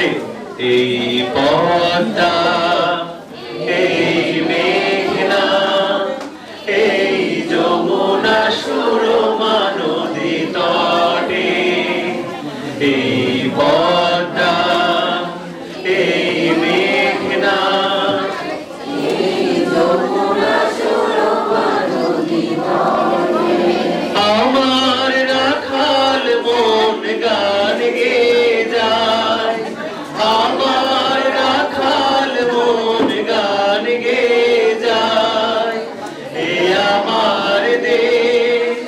জোরে এই পদ্মা এই মেঘনা এই যমুনা সুরমা নদী তটে এই পদ্মা এই মেঘনা আমার রাখাল মন গান গেয়ে যায় আমার রাখাল মন গান গেয়ে যায় এ আমার দেশ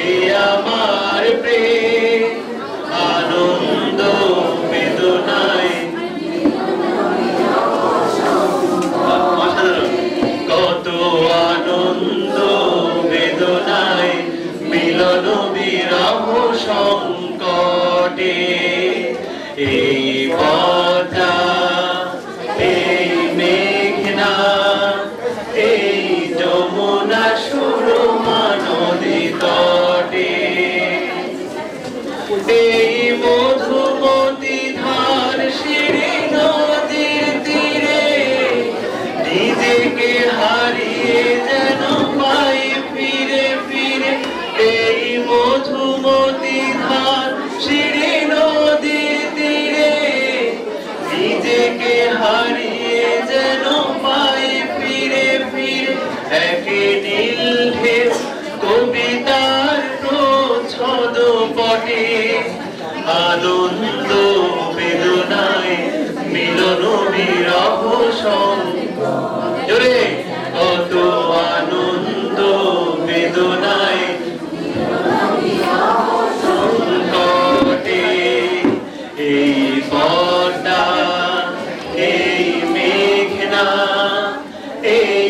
এ আমার প্রেম আনন্দ বেদনায় কত আনন্দ বেদনায় মিলন বিরহ সংকটে এই পদ্মা এই মেঘনা এই যমুনা সুরমা নদী তটে এই মধুমতি ধার সিঁড়ি নদীর তীরে নিজেকে হারিয়ে যেন পাই ফিরে ফিরে এই মধুমতি ধার সিঁড়ি নদীর তীরে নিজেকে হারিয়ে যেন পাই ফিরে ফিরে একে নীল ঢেউ কবিতার প্রচ্ছদ পটে আনন্দ বেদনায় মিলন বিরহ জোরে কত আনন্দ বেদনায় সংকটে এই পদ্মা এই মেঘনা এই